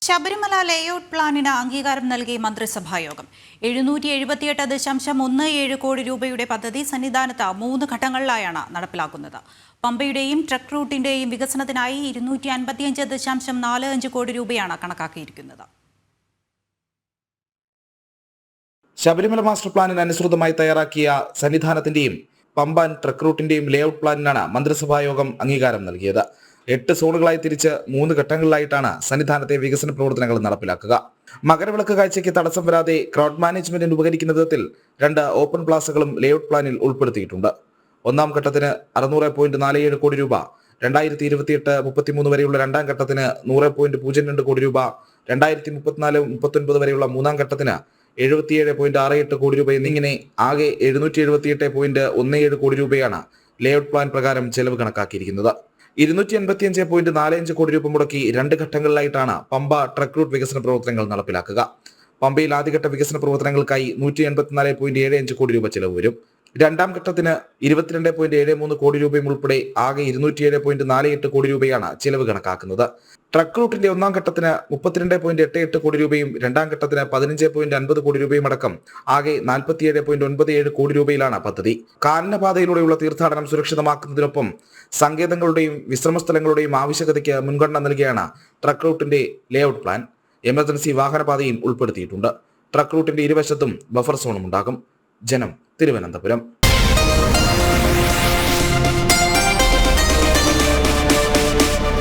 Sabarimala layout പ്ലാനിന് അംഗീകാരം നൽകി മന്ത്രിസഭായോഗം 778.17 കോടി രൂപയുടെ പദ്ധതി സന്നിധാനത്ത് 3 ഘട്ടങ്ങളിലായാണ് നടപ്പിലാക്കുന്നത്. പമ്പയുടെയും ട്രക്ക് റൂട്ടിന്റെയും വികസനത്തിനായി 255.45 കോടി രൂപയാണ് കണക്കാക്കിയിരിക്കുന്നത്. ശബരിമല മാസ്റ്റർ പ്ലാനിന് അനുസൃതമായി തയ്യാറാക്കിയ സന്നിധാനത്തിന്റെയും പമ്പ ട്രക്ക് റൂട്ടിന്റെയും ലേഔട്ട് പ്ലാനിനാണ് മന്ത്രിസഭായോഗം അംഗീകാരം നൽകിയത്. 8 സോണുകളായി തിരിച്ച് 3 ഘട്ടങ്ങളിലായിട്ടാണ് സന്നിധാനത്തെ വികസന പ്രവർത്തനങ്ങൾ നടപ്പിലാക്കുക. മകരവിളക്ക് കാഴ്ചയ്ക്ക് തടസ്സം വരാതെ ക്രൗഡ് മാനേജ്മെന്റിന് ഉപകരിക്കുന്ന വിധത്തിൽ 2 ഓപ്പൺ പ്ലാസകളും ലേഔട്ട് പ്ലാനിൽ ഉൾപ്പെടുത്തിയിട്ടുണ്ട്. ഒന്നാം ഘട്ടത്തിന് 600.47 കോടി രൂപ, 2028-33 വരെയുള്ള രണ്ടാം ഘട്ടത്തിന് 100.02 കോടി രൂപ, 2034-39 വരെയുള്ള മൂന്നാം ഘട്ടത്തിന് 77.68 കോടി രൂപ എന്നിങ്ങനെ ആകെ 778.17 കോടി രൂപയാണ് ലേഔട്ട് പ്ലാൻ പ്രകാരം ചെലവ് കണക്കാക്കിയിരിക്കുന്നത്. 285.45 കോടി രൂപ മുടക്കി 2 ഘട്ടങ്ങളിലായിട്ടാണ് പമ്പ ട്രക്ക് റൂട്ട് വികസന പ്രവർത്തനങ്ങൾ നടപ്പിലാക്കുക. പമ്പയിൽ ആദ്യഘട്ട വികസന പ്രവർത്തനങ്ങൾക്കായി 184.75 കോടി രൂപ ചെലവ് വരും. രണ്ടാം ഘട്ടത്തിന് 22.73 കോടി രൂപയും ഉൾപ്പെടെ ആകെ 207.48 കോടി രൂപയാണ് ചെലവ് കണക്കാക്കുന്നത്. ട്രക്ക് റൂട്ടിന്റെ ഒന്നാം ഘട്ടത്തിന് 32.88 കോടി രൂപയും രണ്ടാം ഘട്ടത്തിന് 15.50 കോടി രൂപയും അടക്കം ആകെ 47.97 കോടി രൂപയിലാണ് പദ്ധതി. കാനനപാതയിലൂടെയുള്ള തീർത്ഥാടനം സുരക്ഷിതമാക്കുന്നതിനൊപ്പം സങ്കേതങ്ങളുടെയും വിശ്രമസ്ഥലങ്ങളുടെയും ആവശ്യകതയ്ക്ക് മുൻഗണന നൽകിയാണ് ട്രക്ക് റൂട്ടിന്റെ ലേഔട്ട് പ്ലാൻ. എമർജൻസി വാഹനപാതയും ഉൾപ്പെടുത്തിയിട്ടുണ്ട്. ട്രക്ക് റൂട്ടിന്റെ ഇരുവശത്തും ബഫർ സോണും ഉണ്ടാകും. ജനം, തിരുവനന്തപുരം.